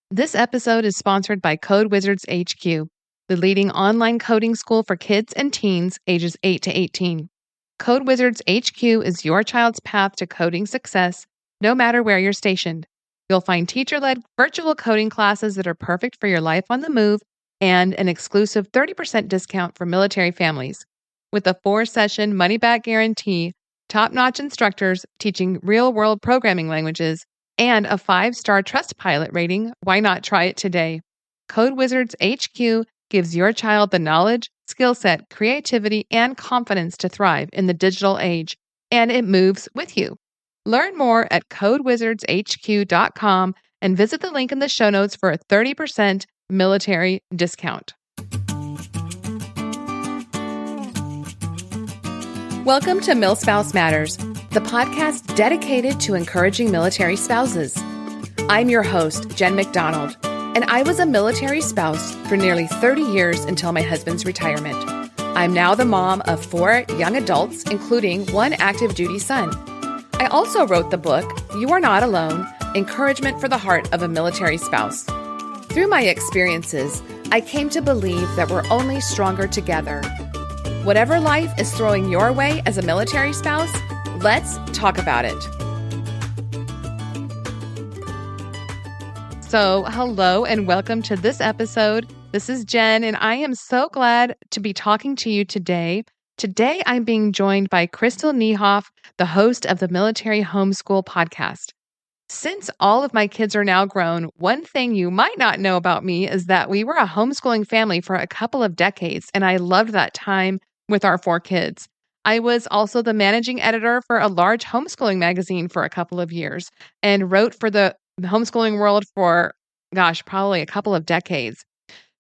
This episode is sponsored by Code Wizards HQ, the leading online coding school for kids and teens ages 8 to 18. Code Wizards HQ is your child's path to coding success, no matter where you're stationed. You'll find teacher-led virtual coding classes that are perfect for your life on the move and an exclusive 30% discount for military families. With a 4-session money-back guarantee, top-notch instructors teaching real-world programming languages, and a 5-star Trustpilot rating, why not try it today? Code Wizards HQ gives your child the knowledge, skill set, creativity, and confidence to thrive in the digital age, and it moves with you. Learn more at codewizardshq.com and visit the link in the show notes for a 30% military discount. Welcome to MilSpouse Matters, the podcast dedicated to encouraging military spouses. I'm your host, Jen McDonald, and I was a military spouse for nearly 30 years until my husband's retirement. I'm now the mom of 4 young adults, including 1 active duty son. I also wrote the book, You Are Not Alone, Encouragement for the Heart of a Military Spouse. Through my experiences, I came to believe that we're only stronger together. Whatever life is throwing your way as a military spouse, let's talk about it. So, hello and welcome to this episode. This is Jen, and I am so glad to be talking to you today. Today, I'm being joined by Crystal Niehoff, the host of the Military Homeschool Podcast. Since all of my kids are now grown, one thing you might not know about me is that we were a homeschooling family for a couple of decades, and I loved that time with our 4 kids. I was also the managing editor for a large homeschooling magazine for a couple of years and wrote for the homeschooling world for, probably a couple of decades.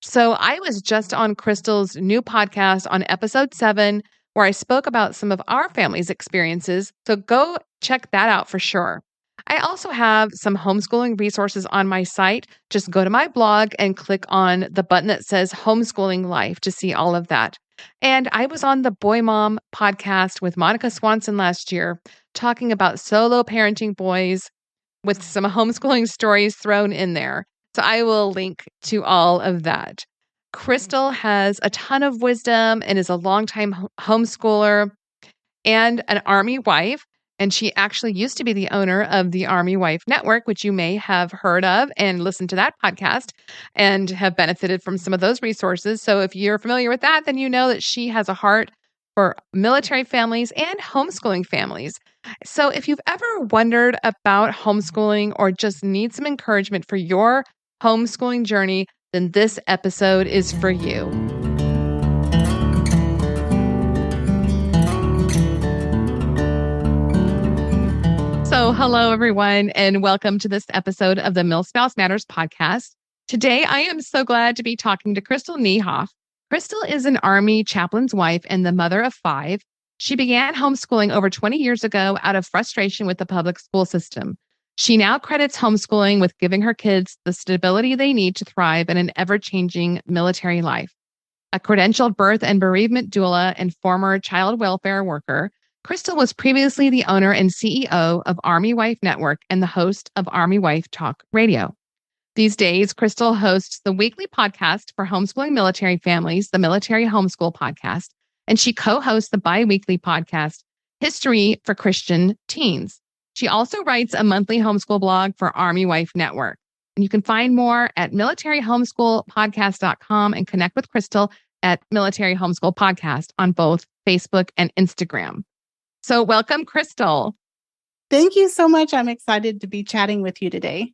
So I was just on Crystal's new podcast on episode 7, where I spoke about some of our family's experiences. So go check that out for sure. I also have some homeschooling resources on my site. Just go to my blog and click on the button that says Homeschooling Life to see all of that. And I was on the Boy Mom podcast with Monica Swanson last year, talking about solo parenting boys with some homeschooling stories thrown in there. So I will link to all of that. Crystal has a ton of wisdom and is a longtime homeschooler and an Army wife. And she actually used to be the owner of the Army Wife Network, which you may have heard of and listened to that podcast and have benefited from some of those resources. So if you're familiar with that, then you know that she has a heart for military families and homeschooling families. So if you've ever wondered about homeschooling or just need some encouragement for your homeschooling journey, then this episode is for you. So hello, everyone, and welcome to this episode of the MilSpouse Matters podcast. Today, I am so glad to be talking to Crystal Niehoff. Crystal is an Army chaplain's wife and the mother of 5. She began homeschooling over 20 years ago out of frustration with the public school system. She now credits homeschooling with giving her kids the stability they need to thrive in an ever-changing military life. A credentialed birth and bereavement doula and former child welfare worker, Crystal was previously the owner and CEO of Army Wife Network and the host of Army Wife Talk Radio. These days, Crystal hosts the weekly podcast for homeschooling military families, the Military Homeschool Podcast, and she co-hosts the bi-weekly podcast, History for Christian Teens. She also writes a monthly homeschool blog for Army Wife Network. And you can find more at militaryhomeschoolpodcast.com and connect with Crystal at Military Homeschool Podcast on both Facebook and Instagram. So welcome, Crystal. Thank you so much. I'm excited to be chatting with you today.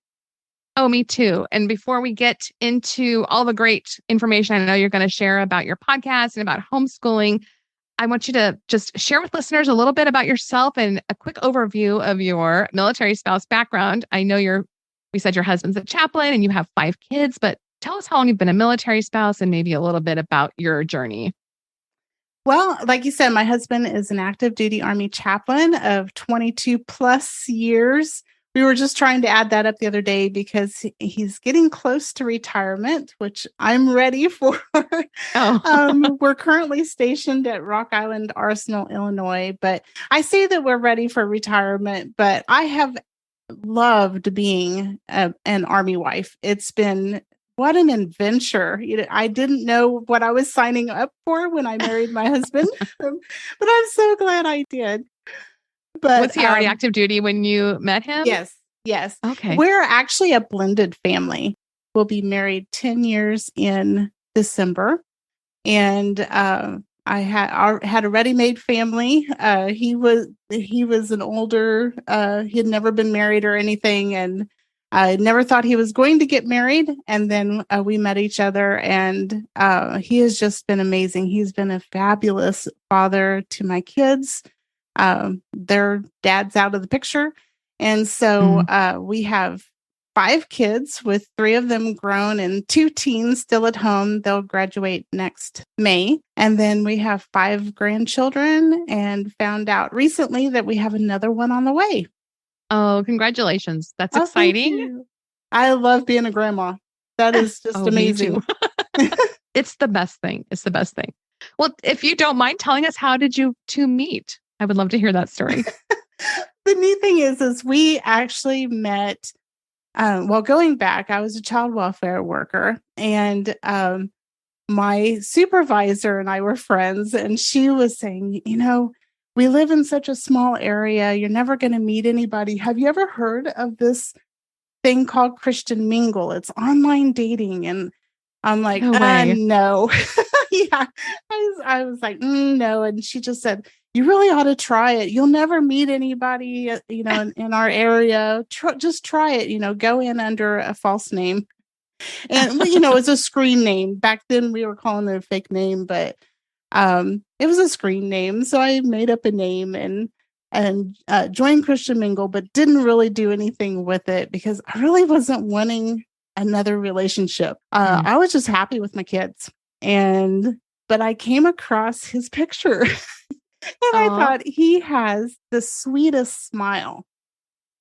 Oh, me too. And before we get into all the great information I know you're going to share about your podcast and about homeschooling, I want you to just share with listeners a little bit about yourself and a quick overview of your military spouse background. I know we said your husband's a chaplain and you have 5 kids, but tell us how long you've been a military spouse and maybe a little bit about your journey. Well, like you said, my husband is an active duty Army chaplain of 22 plus years. We were just trying to add that up the other day because he's getting close to retirement, which I'm ready for. We're currently stationed at Rock Island Arsenal, Illinois, but I say that we're ready for retirement, but I have loved being an Army wife. It's been what an adventure. I didn't know what I was signing up for when I married my husband, but I'm so glad I did. But Was he already active duty when you met him? yes, yes. Okay. We're actually a blended family. We'll be married 10 years in December. And I had a ready-made family. He was an older. He had never been married or anything, and I never thought he was going to get married. And then we met each other, and he has just been amazing. He's been a fabulous father to my kids. Their dad's out of the picture, and so we have 5 kids, with 3 of them grown and 2 teens still at home. They'll graduate next May. And then we have 5 grandchildren, and found out recently that we have another one on the way. Oh, congratulations. That's exciting. I love being a grandma. That is just amazing. Me too. It's the best thing. It's the best thing. Well, if you don't mind telling us, how did you 2 meet? I would love to hear that story. The neat thing is we actually met. Going back, I was a child welfare worker, and my supervisor and I were friends, and she was saying, we live in such a small area. You're never going to meet anybody. Have you ever heard of this thing called Christian Mingle? It's online dating. And I'm like, no. Yeah. I was like, no. And she just said, you really ought to try it. You'll never meet anybody, in our area. Just try it, go in under a false name. And, it's a screen name. Back then we were calling it a fake name, but it was a screen name. So I made up a name and joined Christian Mingle, but didn't really do anything with it because I really wasn't wanting another relationship. I was just happy with my kids. But I came across his picture. And I thought, he has the sweetest smile,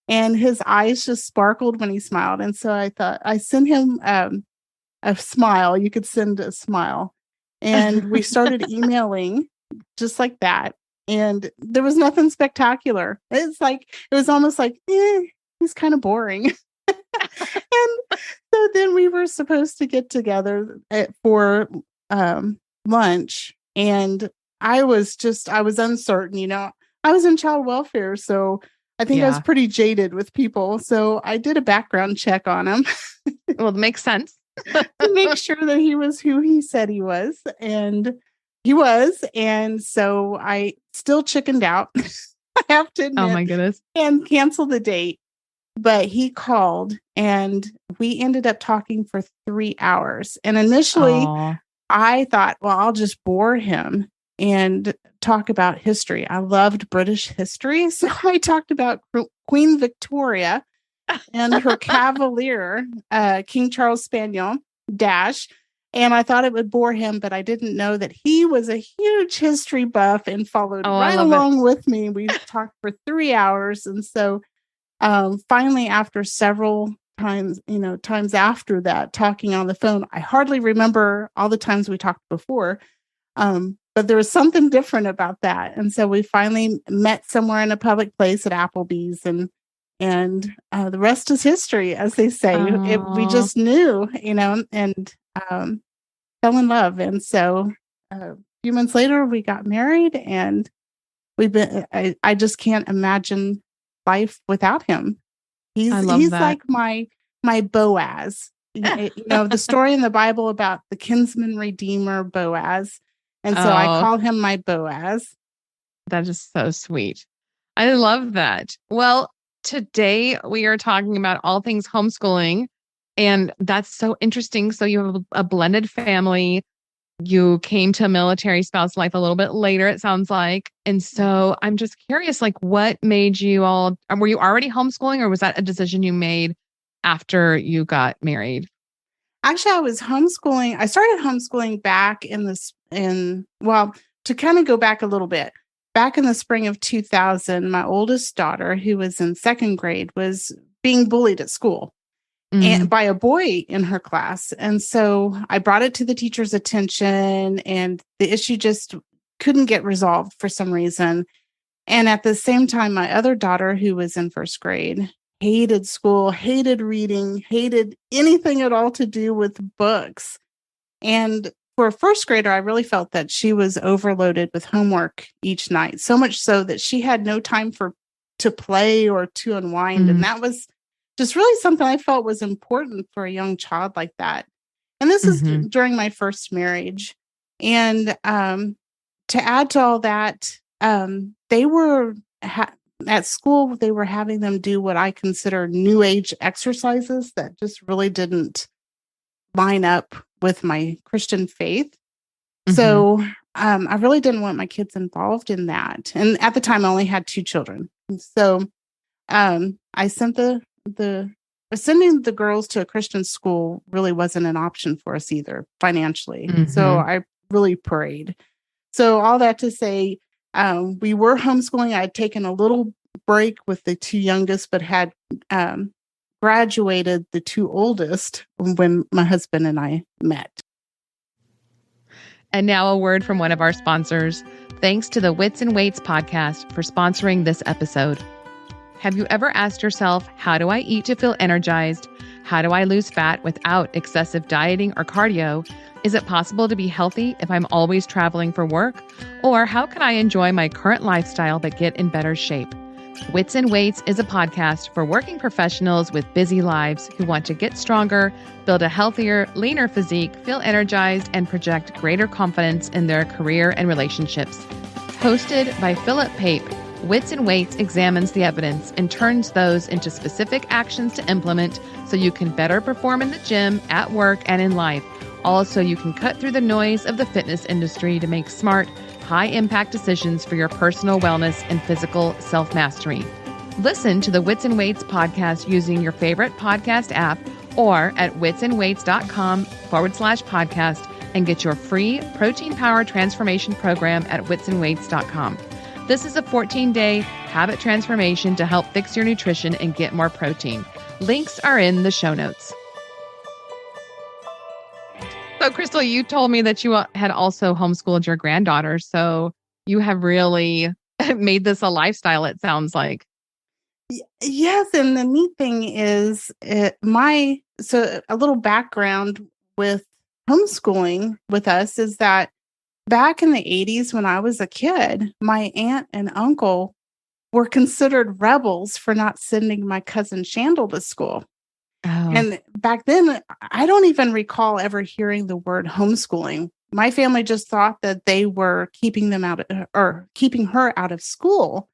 and his eyes just sparkled when he smiled. And so I thought, I sent him a smile. You could send a smile. And we started emailing just like that. And there was nothing spectacular. It was almost like, he's kind of boring. And so then we were supposed to get together for lunch. And I was uncertain, I was in child welfare, so I think I was pretty jaded with people. So I did a background check on him. Well, it makes sense. To make sure that he was who he said he was. And he was. And so I still chickened out, I have to admit. Oh my goodness. And canceled the date. But he called, and we ended up talking for 3 hours. And initially, I thought, well, I'll just bore him and talk about history. I loved British history. So I talked about Queen Victoria and her cavalier, King Charles Spaniel, Dash. And I thought it would bore him, but I didn't know that he was a huge history buff and followed right along with me. We talked for 3 hours. And so finally, after several times after that, talking on the phone, I hardly remember all the times we talked before. But there was something different about that. And so we finally met somewhere in a public place at Applebee's, and the rest is history, as they say. We just knew, and fell in love. And so a few months later, we got married, and I just can't imagine life without him. He's like my Boaz. The story in the Bible about the kinsman redeemer Boaz. And so I call him my Boaz. That is so sweet. I love that. Well, today we are talking about all things homeschooling, and that's so interesting. So you have a blended family. You came to military spouse life a little bit later, it sounds like. And so I'm just curious, what made you were you already homeschooling, or was that a decision you made after you got married? Actually, I was homeschooling. I started homeschooling back to kind of go back a little bit. Back in the spring of 2000, my oldest daughter, who was in 2nd grade, was being bullied at school and by a boy in her class. And so I brought it to the teacher's attention, and the issue just couldn't get resolved for some reason. And at the same time, my other daughter, who was in 1st grade, hated school, hated reading, hated anything at all to do with books. And for a first grader, I really felt that she was overloaded with homework each night, so much so that she had no time to play or to unwind. And that was just really something I felt was important for a young child like that. And this is during my first marriage. And to add to all that, they were at school, they were having them do what I consider new age exercises that just really didn't line up with my Christian faith. So I really didn't want my kids involved in that. And at the time, I only had 2 children. So I sent sending the girls to a Christian school really wasn't an option for us either financially. So I really prayed. So all that to say, we were homeschooling. I had taken a little break with the 2 youngest, but had graduated the 2 oldest when my husband and I met. And now a word from one of our sponsors. Thanks to the Wits and Weights podcast for sponsoring this episode. Have you ever asked yourself, how do I eat to feel energized? How do I lose fat without excessive dieting or cardio? Is it possible to be healthy if I'm always traveling for work? Or how can I enjoy my current lifestyle but get in better shape? Wits and Weights is a podcast for working professionals with busy lives who want to get stronger, build a healthier, leaner physique, feel energized, and project greater confidence in their career and relationships. Hosted by Philip Pape, Wits and Weights examines the evidence and turns those into specific actions to implement so you can better perform in the gym, at work, and in life. Also, you can cut through the noise of the fitness industry to make smart, high-impact decisions for your personal wellness and physical self-mastery. Listen to the Wits and Weights podcast using your favorite podcast app or at witsandweights.com/podcast and get your free protein power transformation program at witsandweights.com. This is a 14-day habit transformation to help fix your nutrition and get more protein. Links are in the show notes. So, Crystal, you told me that you had also homeschooled your granddaughter. So you have really made this a lifestyle, it sounds like. Yes. And the neat thing is a little background with homeschooling with us is that back in the 80s, when I was a kid, my aunt and uncle were considered rebels for not sending my cousin Shandel to school. Oh. And back then, I don't even recall ever hearing the word homeschooling. My family just thought that they were keeping her out of school,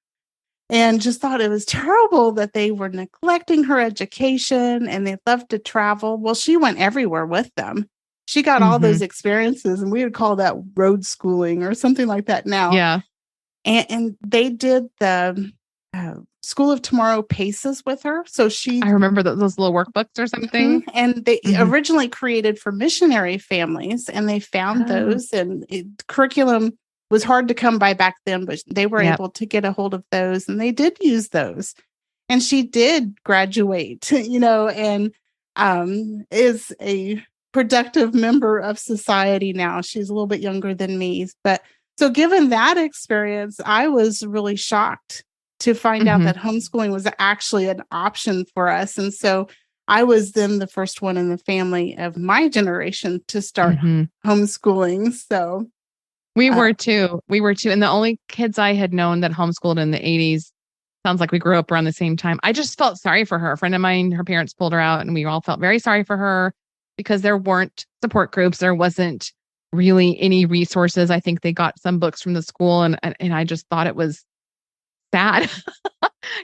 and just thought it was terrible that they were neglecting her education and they loved to travel. Well, she went everywhere with them. She got all those experiences, and we would call that road schooling or something like that now. Yeah. And they did the School of Tomorrow Paces with her. So I remember those little workbooks or something. And they originally created for missionary families, and they found those, and curriculum was hard to come by back then, but they were able to get a hold of those, and they did use those. And she did graduate, and is a productive member of society now. She's a little bit younger than me. But so given that experience, I was really shocked to find out that homeschooling was actually an option for us. And so I was then the first one in the family of my generation to start homeschooling. So we were too. And the only kids I had known that homeschooled in the 80s, sounds like we grew up around the same time. I just felt sorry for her. A friend of mine, her parents pulled her out, and we all felt very sorry for her because there weren't support groups. There wasn't really any resources. I think they got some books from the school, and I just thought it was sad.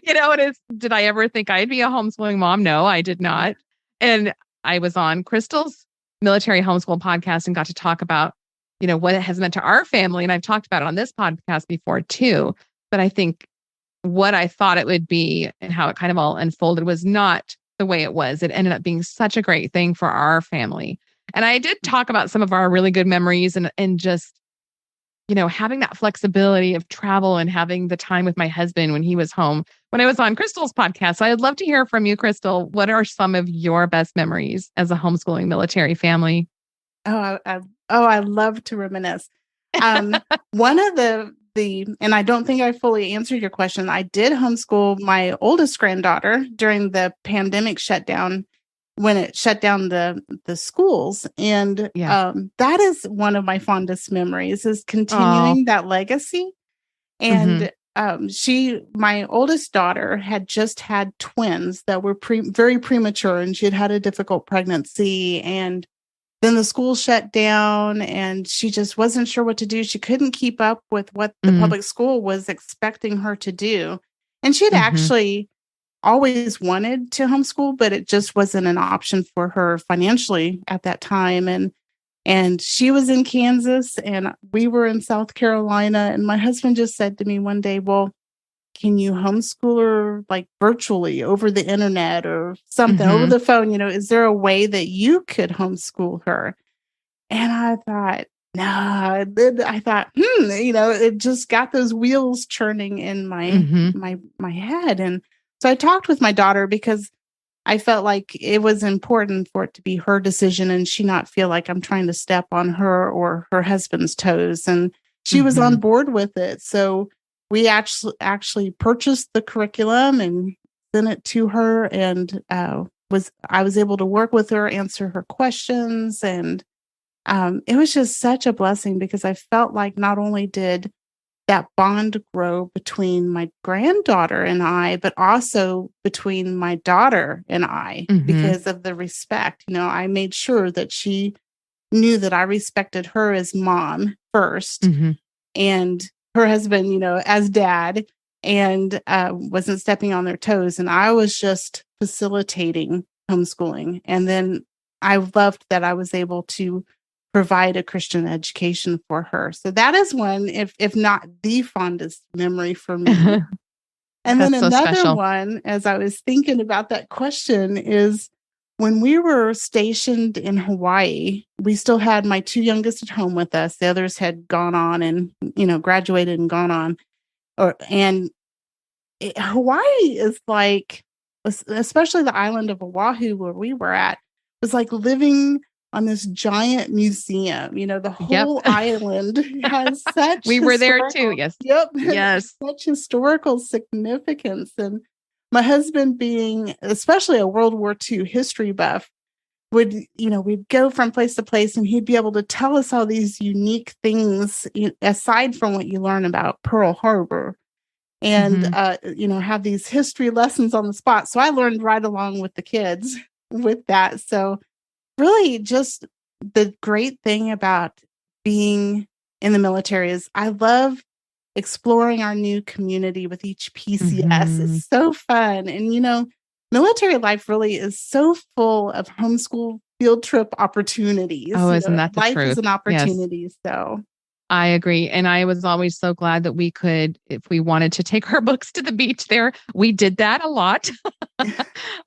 Did I ever think I'd be a homeschooling mom? No, I did not. And I was on Crystal's Military Homeschool Podcast and got to talk about, what it has meant to our family. And I've talked about it on this podcast before too. But I think what I thought it would be and how it kind of all unfolded was not the way it was. It ended up being such a great thing for our family. And I did talk about some of our really good memories and just, having that flexibility of travel and having the time with my husband when he was home, when I was on Crystal's podcast. So I'd love to hear from you, Crystal. What are some of your best memories as a homeschooling military family? I love to reminisce. One of the and I don't think I fully answered your question. I did homeschool my oldest granddaughter during the pandemic shutdown when it shut down the schools. And Yeah. that is one of my fondest memories, is Oh. continuing that legacy. Hmm. And my oldest daughter had just had twins that were very premature, and she had had a difficult pregnancy. And then the school shut down and she just wasn't sure what to do. She couldn't keep up with what the Hmm. public school was expecting her to do. And she had Hmm. actually always wanted to homeschool, but it just wasn't an option for her financially at that time. And she was in Kansas and we were in South Carolina. And my husband just said to me one day, well, can you homeschool her like virtually over the internet or something over Hmm. the phone? Is there a way that you could homeschool her? And I thought, no. Then I thought, it just got those wheels churning in my Hmm. my my head. And so I talked with my daughter because I felt like it was important for it to be her decision and she not feel like I'm trying to step on her or her husband's toes. And she was Hmm. on board with it. So we actually purchased the curriculum and sent it to her, and I was able to work with her, answer her questions, and it was just such a blessing because I felt like not only did that bond grow between my granddaughter and I, but also between my daughter and I Hmm. because of the respect. I made sure that she knew that I respected her as mom first Hmm. and her husband, as dad, and wasn't stepping on their toes. And I was just facilitating homeschooling. And then I loved that I was able to provide a Christian education for her. So that is one, if not the fondest memory for me. And then That's so another special. one, as I was thinking about that question, is when we were stationed in Hawaii, we still had my two youngest at home with us. The others had gone on and, graduated and gone on. Hawaii is like, especially the island of Oahu where we were at, was like living on this giant museum. The Yep. whole island has such We were there too. historical, Yes. yep, Yes. such historical significance. And my husband, being especially a World War II history buff, we'd go from place to place and he'd be able to tell us all these unique things aside from what you learn about Pearl Harbor, and Hmm. have these history lessons on the spot. So I learned right along with the kids with that. So really just the great thing about being in the military is I love exploring our new community with each PCS. Hmm. It's so fun. And military life really is so full of homeschool field trip opportunities. Oh, isn't that the Life is truth? an Yes. opportunity. So I agree. And I was always so glad that we could, if we wanted to take our books to the beach there, we did that a lot.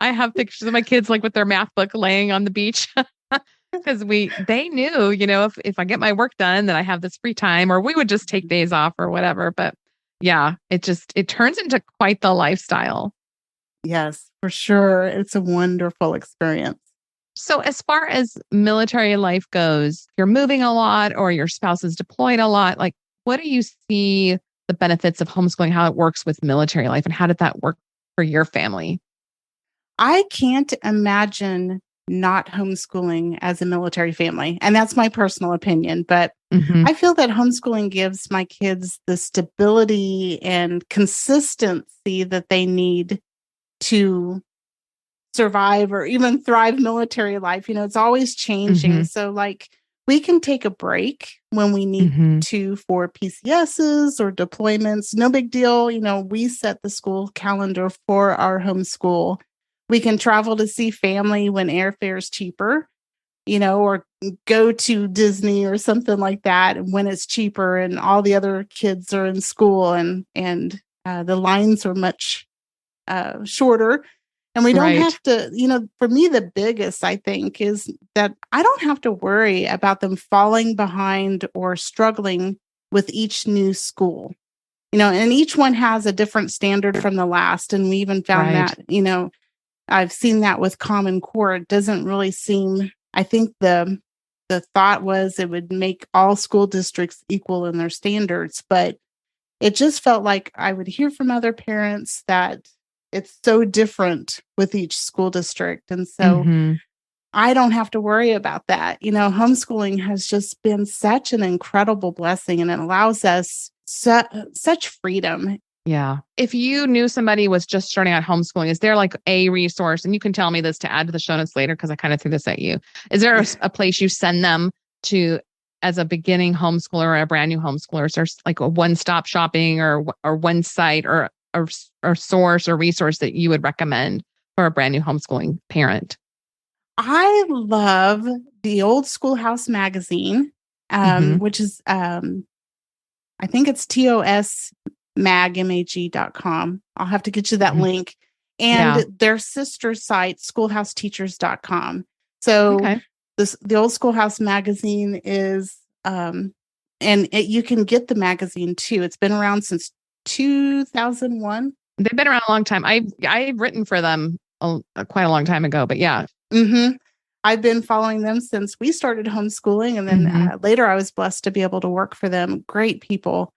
I have pictures of my kids like with their math book laying on the beach because they knew, if I get my work done, then I have this free time, or we would just take days off or whatever. But yeah, it turns into quite the lifestyle. yes, for sure. It's a wonderful experience. So, as far as military life goes, you're moving a lot or your spouse is deployed a lot. Like, what do you see the benefits of homeschooling, how it works with military life, and how did that work for your family? I can't imagine not homeschooling as a military family. And that's my personal opinion. But Hmm. I feel that homeschooling gives my kids the stability and consistency that they need to survive or even thrive military life. It's always changing. Hmm. So, like, we can take a break when we need Hmm. to for PCSs or deployments. No big deal. We set the school calendar for our homeschool. We can travel to see family when airfare is cheaper, or go to Disney or something like that when it's cheaper and all the other kids are in school and the lines are much shorter. And we don't Right. have to, for me, the biggest, I think, is that I don't have to worry about them falling behind or struggling with each new school. And each one has a different standard from the last. And we even found Right. that, I've seen that with Common Core. It doesn't really seem, I think the thought was it would make all school districts equal in their standards, but it just felt like I would hear from other parents that it's so different with each school district. And so Mm-hmm. I don't have to worry about that. Homeschooling has just been such an incredible blessing, and it allows us such freedom. Yeah. If you knew somebody was just starting out homeschooling, is there like a resource, and you can tell me this to add to the show notes later, because I kind of threw this at you. Is there a place you send them to as a beginning homeschooler or a brand new homeschooler? Is there like a one-stop shopping or one site or source or resource that you would recommend for a brand new homeschooling parent? I love the Old Schoolhouse magazine, Mm-hmm. which is, I think it's tosmag.com. I'll have to get you that Mm-hmm. link. And Yeah. their sister site, schoolhouseteachers.com. So Okay. the Old Schoolhouse magazine is, you can get the magazine too. It's been around since 2001. They've been around a long time. I've written for them quite a long time ago, but yeah. Mm-hmm. I've been following them since we started homeschooling. And then Mm-hmm. later I was blessed to be able to work for them. Great people.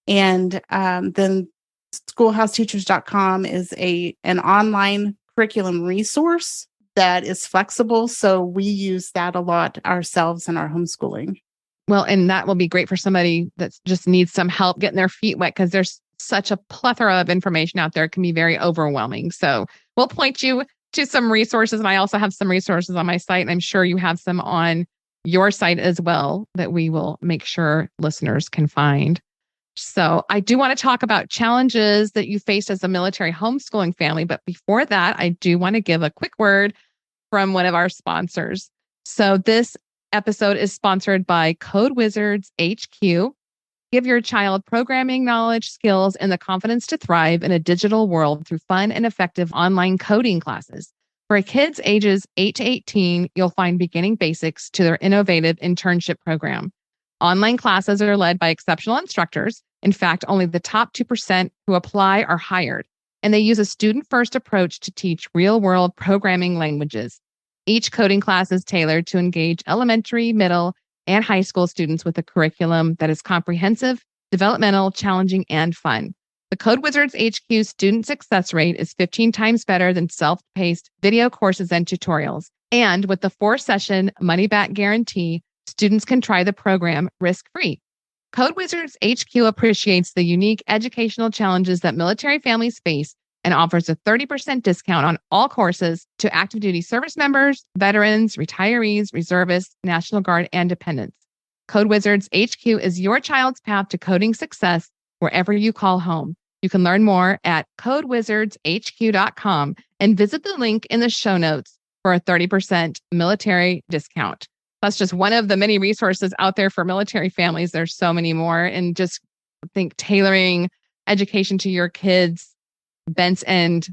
And then schoolhouseteachers.com is an online curriculum resource that is flexible. So we use that a lot ourselves in our homeschooling. Well, and that will be great for somebody that just needs some help getting their feet wet, because there's such a plethora of information out there. It can be very overwhelming. So we'll point you to some resources. And I also have some resources on my site, and I'm sure you have some on your site as well that we will make sure listeners can find. So I do want to talk about challenges that you faced as a military homeschooling family. But before that, I do want to give a quick word from one of our sponsors. So this episode is sponsored by Code Wizards HQ. Give your child programming knowledge, skills, and the confidence to thrive in a digital world through fun and effective online coding classes. For kids ages 8 to 18, you'll find beginning basics to their innovative internship program. Online classes are led by exceptional instructors. In fact, only the top 2% who apply are hired, and they use a student-first approach to teach real-world programming languages. Each coding class is tailored to engage elementary, middle, and high school students with a curriculum that is comprehensive, developmental, challenging, and fun. The Code Wizards HQ student success rate is 15 times better than self-paced video courses and tutorials. And with the 4-session money-back guarantee, students can try the program risk-free. Code Wizards HQ appreciates the unique educational challenges that military families face and offers a 30% discount on all courses to active duty service members, veterans, retirees, reservists, National Guard, and dependents. Code Wizards HQ is your child's path to coding success wherever you call home. You can learn more at codewizardshq.com and visit the link in the show notes for a 30% military discount. That's just one of the many resources out there for military families. There's so many more. And just think tailoring education to your kids' bents and,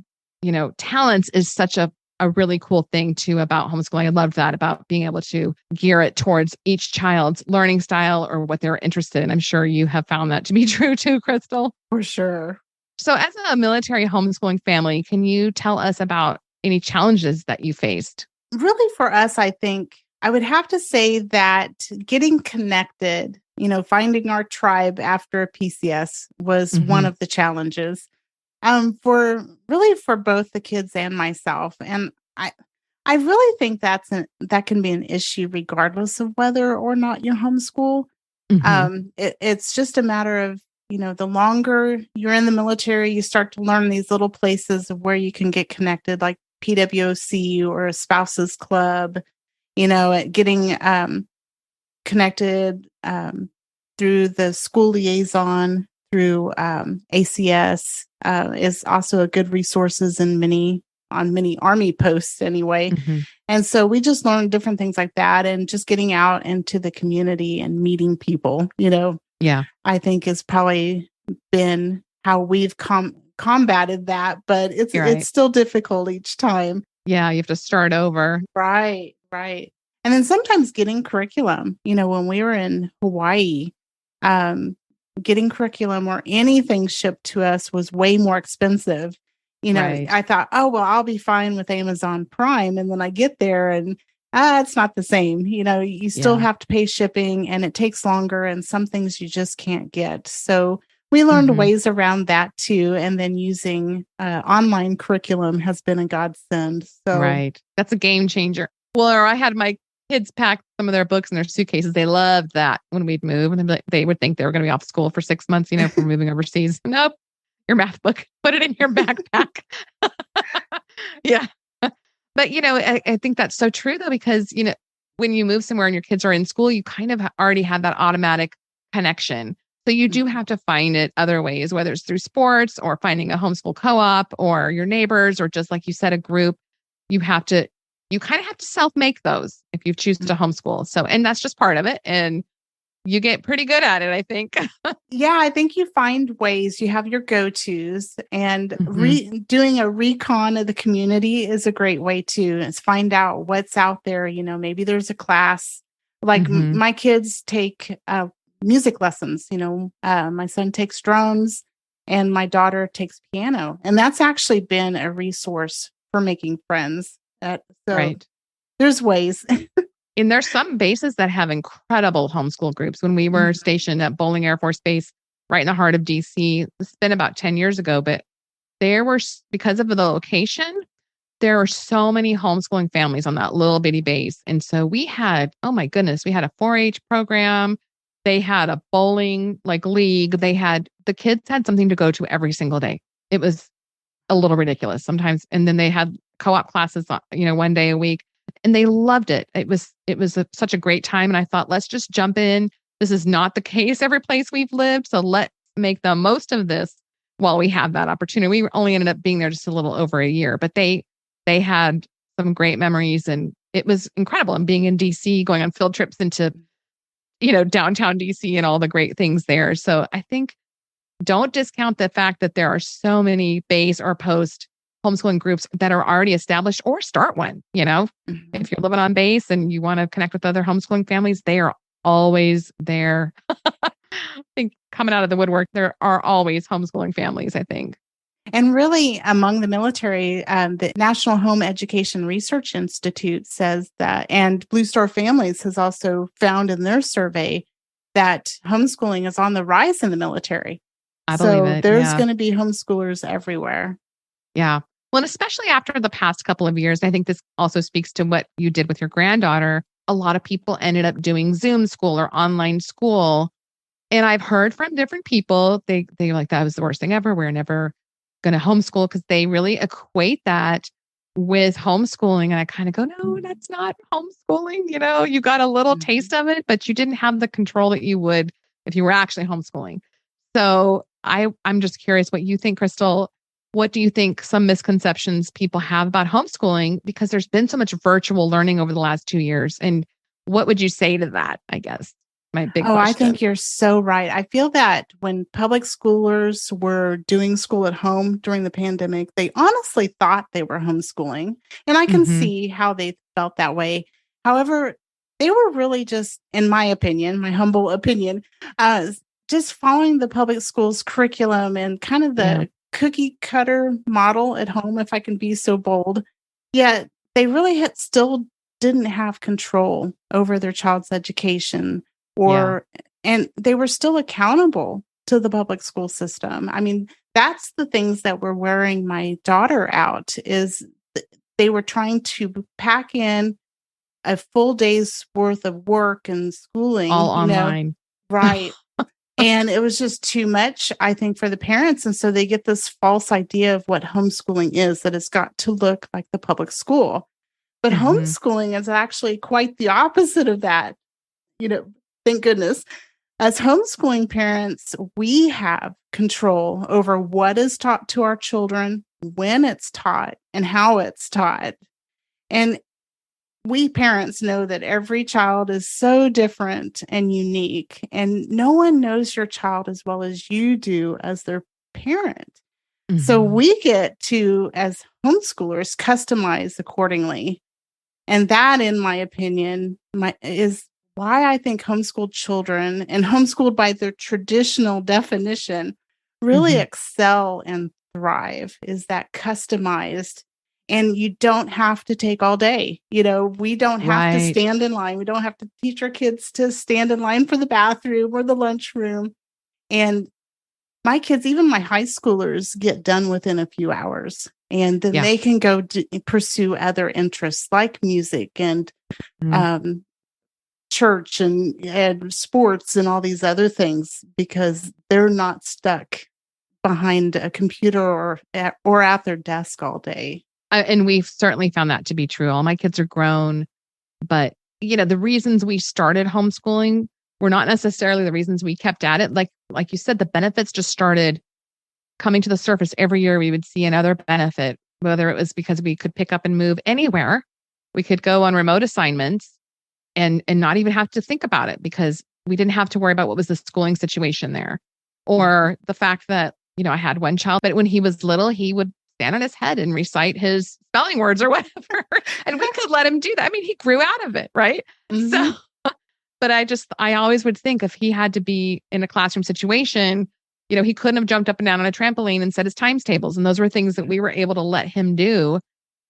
talents is such a really cool thing too about homeschooling. I love that about being able to gear it towards each child's learning style or what they're interested in. I'm sure you have found that to be true too, Crystal. For sure. So as a military homeschooling family, can you tell us about any challenges that you faced? Really, for us, I think I would have to say that getting connected, finding our tribe after a PCS was one of the challenges. For both the kids and myself. And I really think that can be an issue regardless of whether or not you homeschool. It's just a matter of, the longer you're in the military, you start to learn these little places of where you can get connected, like PWC or a spouses club, getting connected through the school liaison, through ACS is also a good resources on many Army posts anyway. And so we just learned different things like that, and just getting out into the community and meeting people, Yeah. I think has probably been how we've combated that, but it's still difficult each time. Yeah, you have to start over. Right. And then sometimes getting curriculum, when we were in Hawaii, getting curriculum or anything shipped to us was way more expensive. Right. I thought, oh, well, I'll be fine with Amazon Prime. And then I get there and it's not the same. You still have to pay shipping, and it takes longer, and some things you just can't get. So we learned Mhm. ways around that too. And then using online curriculum has been a godsend. So, Right. That's a game changer. Well, or I had my kids pack some of their books in their suitcases. They loved that when we'd move, and they would think they were going to be off school for 6 months, if we're moving overseas. Nope. Your math book, put it in your backpack. Yeah. But, I think that's so true though, because, when you move somewhere and your kids are in school, you kind of already have that automatic connection. So you do have to find it other ways, whether it's through sports or finding a homeschool co-op or your neighbors, or just like you said, a group. You have to, you kind of have to self-make those if you choose to homeschool. So, and that's just part of it. And you get pretty good at it, I think. yeah, I think you find ways. You have your go-tos, and Mhm. doing a recon of the community is a great way too. Is find out what's out there. Maybe there's a class. Like Mhm. my kids take music lessons. My son takes drums, and my daughter takes piano, and that's actually been a resource for making friends. So Right. there's ways. And there's some bases that have incredible homeschool groups. When we were stationed at Bowling Air Force Base, right in the heart of DC, it's been about 10 years ago, but there were, because of the location, there were so many homeschooling families on that little bitty base. And so we had, oh my goodness, we had a 4-H program. They had a bowling league. The kids had something to go to every single day. It was a little ridiculous sometimes. And then they had co-op classes, one day a week, and they loved it. It was such a great time. And I thought, let's just jump in. This is not the case every place we've lived. So let's make the most of this while we have that opportunity. We only ended up being there just a little over a year, but they had some great memories, and it was incredible. And being in DC, going on field trips into, downtown DC and all the great things there. So I think don't discount the fact that there are so many base or post homeschooling groups that are already established, or start one. Mhm. If you're living on base and you want to connect with other homeschooling families, they are always there. I think coming out of the woodwork, there are always homeschooling families, I think. And really, among the military, the National Home Education Research Institute says that, and Blue Star Families has also found in their survey that homeschooling is on the rise in the military. I believe So it. there's Yeah. going to be homeschoolers everywhere. Yeah. Well, and especially after the past couple of years, I think this also speaks to what you did with your granddaughter. A lot of people ended up doing Zoom school or online school. And I've heard from different people, they like, that was the worst thing ever. We're never going to homeschool, because they really equate that with homeschooling. And I kind of go, no, that's not homeschooling. You got a little Mhm. taste of it, but you didn't have the control that you would if you were actually homeschooling. So I'm just curious what you think, Crystal. What do you think some misconceptions people have about homeschooling? Because there's been so much virtual learning over the last 2 years. And what would you say to that? I guess my big Oh, I question. think you're so right. I feel that when public schoolers were doing school at home during the pandemic, they honestly thought they were homeschooling. And I can Hmm. see how they felt that way. However, they were really just, in my opinion, my humble opinion, uh, just following the public schools curriculum and kind of Yeah. the cookie cutter model at home, if I can be so bold. Yet they really still didn't have control over their child's education, Yeah. or and they were still accountable to the public school system. I mean, that's the things that were wearing my daughter out. They were trying to pack in a full day's worth of work and All schooling, online. right. And it was just too much, I think, for the parents. And so they get this false idea of what homeschooling is, that it's got to look like the public school. But Hmm. homeschooling is actually quite the opposite of that. You know, thank goodness. As homeschooling parents, we have control over what is taught to our children, when it's taught, and how it's taught. And we parents know that every child is so different and unique, and no one knows your child as well as you do as their parent. So Hmm. we get to, as homeschoolers, customize accordingly. And that, in my opinion, is why I think homeschooled children, and homeschooled by their traditional definition, really Hmm. excel and thrive, is that customized. And you don't have to take all day. We don't have to Right. stand in line. We don't have to teach our kids to stand in line for the bathroom or the lunchroom. And my kids, even my high schoolers, get done within a few hours. And then they can go pursue other interests like music and church and sports and all these other things, because they're not stuck behind a computer or at their desk all day. And we've certainly found that to be true. All my kids are grown, but the reasons we started homeschooling were not necessarily the reasons we kept at it. Like you said, the benefits just started coming to the surface. Every year we would see another benefit, whether it was because we could pick up and move anywhere. We could go on remote assignments and not even have to think about it, because we didn't have to worry about what was the schooling situation there. Or the fact that, I had one child, but when he was little, he would stand on his head and recite his spelling words or whatever. And we could let him do that. I mean, he grew out of it, right? Mm-hmm. So, but I always would think if he had to be in a classroom situation, he couldn't have jumped up and down on a trampoline and set his times tables. And those were things that we were able to let him do.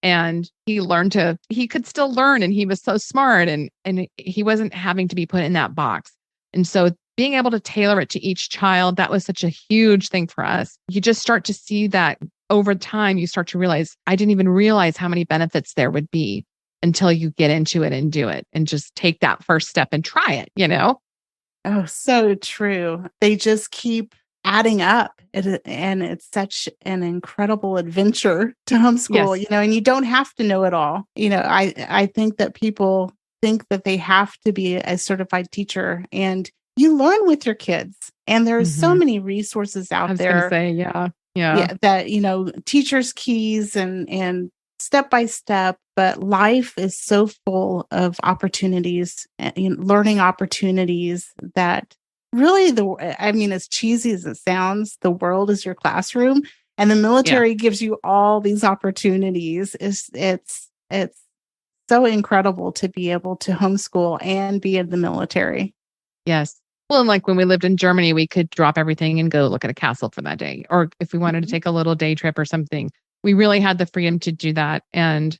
And he could still learn, and he was so smart, and he wasn't having to be put in that box. And so being able to tailor it to each child, that was such a huge thing for us. You just start to see that over time. You start to realize, I didn't even realize how many benefits there would be until you get into it and do it and just take that first step and try it, Oh, so true. They just keep adding up. And it's such an incredible adventure to homeschool, and you don't have to know it all. I think that people think that they have to be a certified teacher, and you learn with your kids. And there's so many resources out there. I was going to say, yeah. That, teachers' keys and step by step, but life is so full of opportunities and learning opportunities that really, as cheesy as it sounds, the world is your classroom, and the military gives you all these opportunities. It's so incredible to be able to homeschool and be in the military. Yes. Well, and like when we lived in Germany, we could drop everything and go look at a castle for that day. Or if we wanted to take a little day trip or something, we really had the freedom to do that. And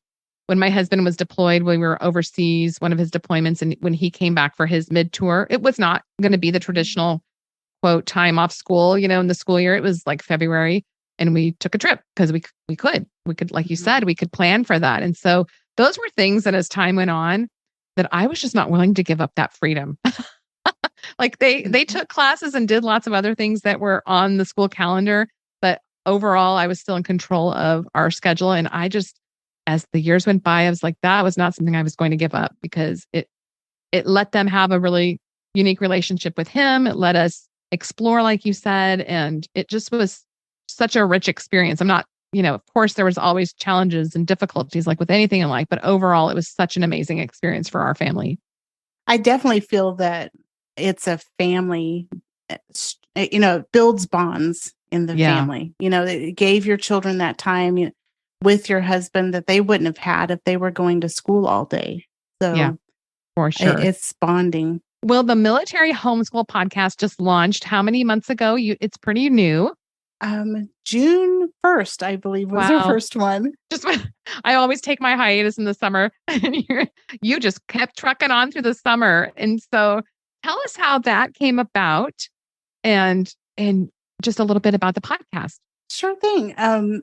when my husband was deployed, we were overseas, one of his deployments, and when he came back for his mid-tour, it was not going to be the traditional, quote, time off school, in the school year. It was like February, and we took a trip because we could, like you said, we could plan for that. And so those were things that as time went on, that I was just not willing to give up that freedom. Like they took classes and did lots of other things that were on the school calendar, but overall, I was still in control of our schedule. And I just, as the years went by, I was like, that was not something I was going to give up, because it let them have a really unique relationship with him. It let us explore, like you said, and it just was such a rich experience. I'm not, of course, there was always challenges and difficulties like with anything in life, but overall, it was such an amazing experience for our family. I definitely feel that it's a family, it builds bonds in the family. It gave your children that time with your husband that they wouldn't have had if they were going to school all day. So for sure. It's bonding. Well, the Military Homeschool Podcast just launched how many months ago? It's pretty new. June 1st, I believe, was our first one. I always take my hiatus in the summer, and you just kept trucking on through the summer. And so tell us how that came about, and just a little bit about the podcast. Sure thing.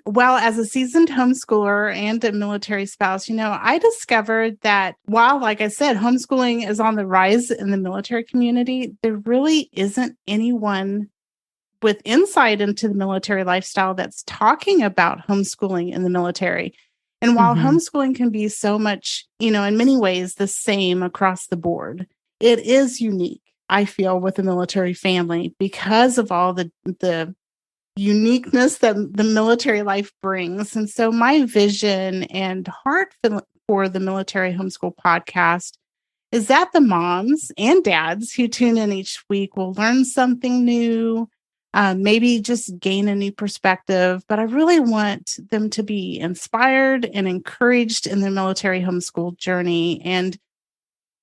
Well, as a seasoned homeschooler and a military spouse, I discovered that while, like I said, homeschooling is on the rise in the military community, there really isn't anyone with insight into the military lifestyle that's talking about homeschooling in the military. And while homeschooling can be so much, in many ways the same across the board, it is unique, I feel, with the military family because of all the uniqueness that the military life brings. And so my vision and heart for the Military Homeschool Podcast is that the moms and dads who tune in each week will learn something new, maybe just gain a new perspective. But I really want them to be inspired and encouraged in their military homeschool journey and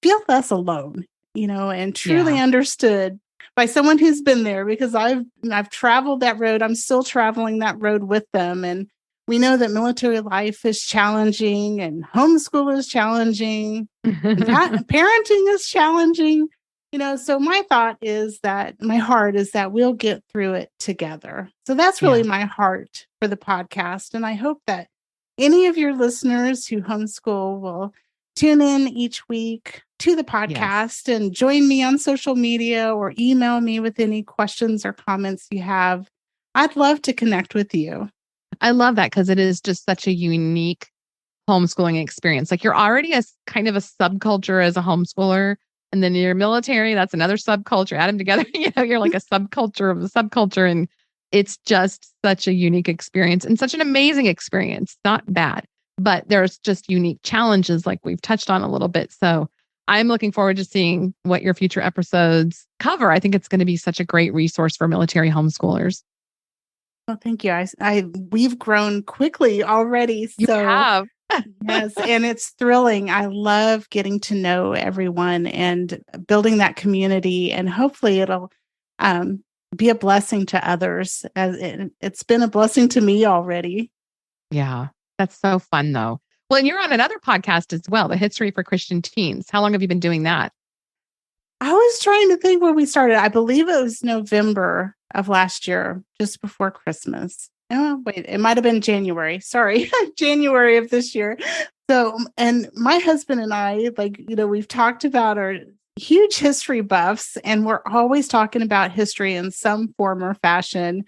feel less alone, and truly understood by someone who's been there, because I've traveled that road. I'm still traveling that road with them. And we know that military life is challenging and homeschool is challenging. And parenting is challenging. So my thought is that my heart is that we'll get through it together. So that's really Yeah. my heart for the podcast. And I hope that any of your listeners who homeschool will tune in each week to the Yes. podcast and join me on social media or email me with any questions or comments you have. I'd love to connect with you. I love that because it is just such a unique homeschooling experience. Like you're already a kind of a subculture as a homeschooler. And then you're military, that's another subculture. Add them together, you're like a subculture of the subculture. And it's just such a unique experience and such an amazing experience. Not bad, but there's just unique challenges like we've touched on a little bit. So I'm looking forward to seeing what your future episodes cover. I think it's going to be such a great resource for military homeschoolers. Well, thank you. We've grown quickly already. You So have. yes, and it's thrilling. I love getting to know everyone and building that community, and hopefully it'll be a blessing to others. As it's been a blessing to me already. Yeah, that's so fun though. Well, and you're on another podcast as well, the History for Christian Teens. How long have you been doing that? I was trying to think when we started. I believe it was November of last year, just before Christmas. Oh, wait, it might have been January. Sorry, January of this year. So, and my husband and I, we've talked about our huge history buffs, and we're always talking about history in some form or fashion.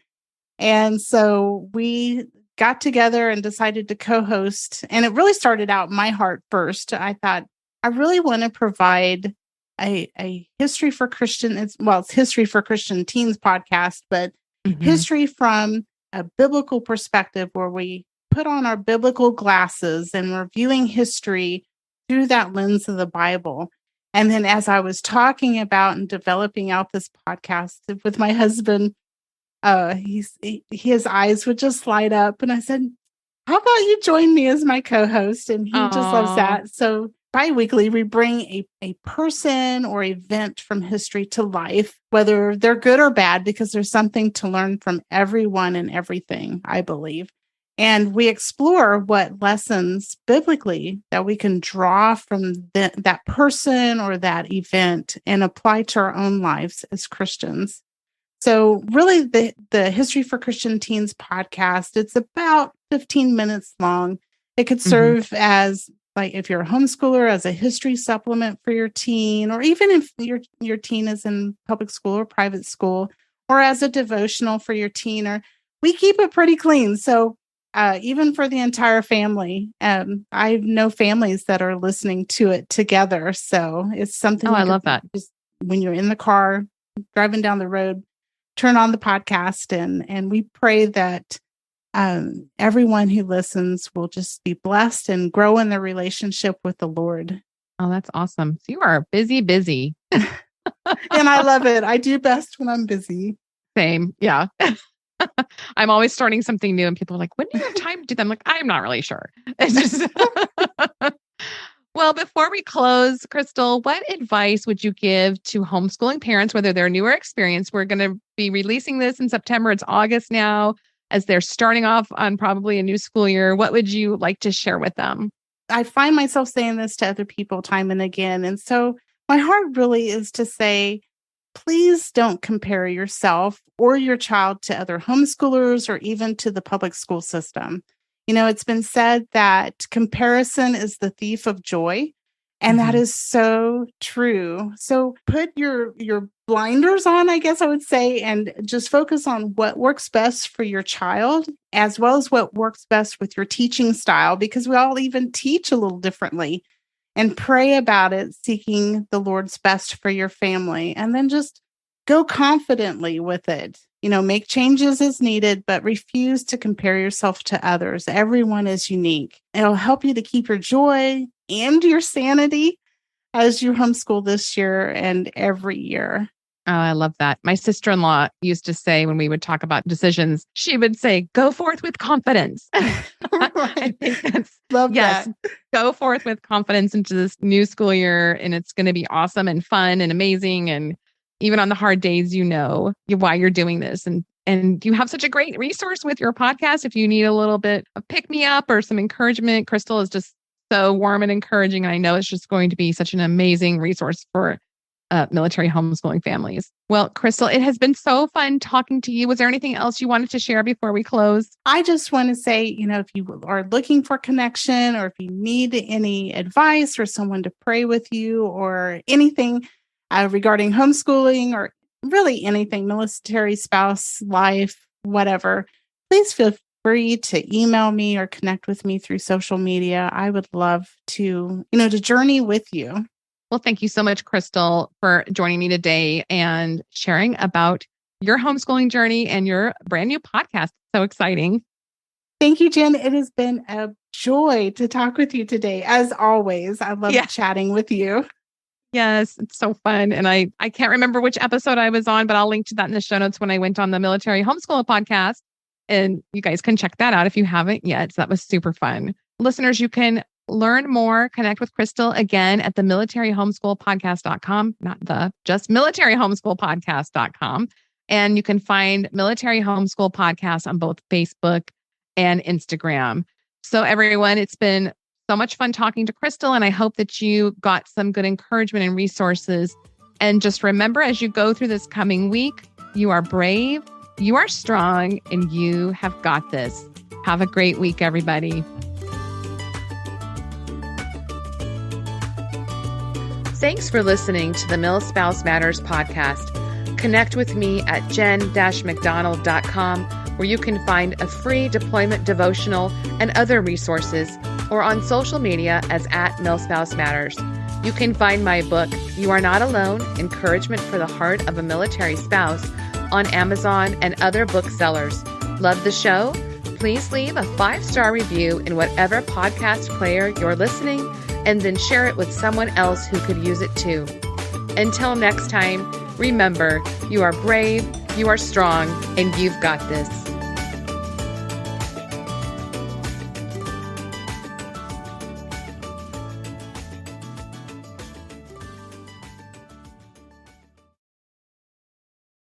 And so we got together and decided to co-host. And it really started out my heart first. I thought, I really want to provide a history for Christian, it's history for Christian teens podcast, but history from a biblical perspective where we put on our biblical glasses and we're viewing history through that lens of the Bible. And then as I was talking about and developing out this podcast with my husband, his eyes would just light up. And I said, how about you join me as my co-host? And he just loves that. So bi-weekly, we bring a person or event from history to life, whether they're good or bad, because there's something to learn from everyone and everything, I believe. And we explore what lessons biblically that we can draw from that person or that event and apply to our own lives as Christians. So really the History for Christian Teens podcast, it's about 15 minutes long. It could serve as, like, if you're a homeschooler, as a history supplement for your teen, or even if your teen is in public school or private school, or as a devotional for your teen. Or we keep it pretty clean. So even for the entire family, I know families that are listening to it together. So it's something. I love that. Just when you're in the car, driving down the road, turn on the podcast, and we pray that everyone who listens will just be blessed and grow in their relationship with the Lord. Oh, that's awesome. So you are busy. And I love it. I do best when I'm busy. Same. Yeah. I'm always starting something new and people are like, when do you have time to do that? I'm like, I'm not really sure. It's just Well, before we close, Crystal, what advice would you give to homeschooling parents, whether they're new or experienced? We're going to be releasing this in September. It's August now, as they're starting off on probably a new school year. What would you like to share with them? I find myself saying this to other people time and again. And so my heart really is to say, please don't compare yourself or your child to other homeschoolers or even to the public school system. It's been said that comparison is the thief of joy. And that is so true. So put your blinders on, I guess I would say, and just focus on what works best for your child, as well as what works best with your teaching style, because we all even teach a little differently. And pray about it, seeking the Lord's best for your family. And then just go confidently with it. Make changes as needed, but refuse to compare yourself to others. Everyone is unique. It'll help you to keep your joy and your sanity as you homeschool this year and every year. Oh, I love that. My sister-in-law used to say when we would talk about decisions, she would say, go forth with confidence. I think love that. Go forth with confidence into this new school year, and it's going to be awesome and fun and amazing. And even on the hard days, why you're doing this. And you have such a great resource with your podcast. If you need a little bit of pick me up or some encouragement, Crystal is just so warm and encouraging. And I know it's just going to be such an amazing resource for military homeschooling families. Well, Crystal, it has been so fun talking to you. Was there anything else you wanted to share before we close? I just want to say, if you are looking for connection or if you need any advice or someone to pray with you or anything regarding homeschooling or really anything, military spouse, life, whatever, please feel free to email me or connect with me through social media. I would love to journey with you. Well, thank you so much, Crystal, for joining me today and sharing about your homeschooling journey and your brand new podcast. So exciting. Thank you, Jen. It has been a joy to talk with you today. As always, I love chatting with you. Yes, it's so fun. And I can't remember which episode I was on, but I'll link to that in the show notes when I went on the Military Homeschool Podcast. And you guys can check that out if you haven't yet. So that was super fun. Listeners, you can learn more, connect with Crystal again at the militaryhomeschoolpodcast.com, just militaryhomeschoolpodcast.com. And you can find Military Homeschool Podcast on both Facebook and Instagram. So everyone, it's been so much fun talking to Crystal, and I hope that you got some good encouragement and resources. And just remember, as you go through this coming week, you are brave, you are strong, and you have got this. Have a great week, everybody. Thanks for listening to the Mil Spouse Matters podcast. Connect with me at jen-mcdonald.com, where you can find a free deployment devotional and other resources, or on social media as @MilSpouseMatters. You can find my book, You Are Not Alone, Encouragement for the Heart of a Military Spouse, on Amazon and other booksellers. Love the show? Please leave a 5-star review in whatever podcast player you're listening, and then share it with someone else who could use it too. Until next time, remember, you are brave, you are strong, and you've got this.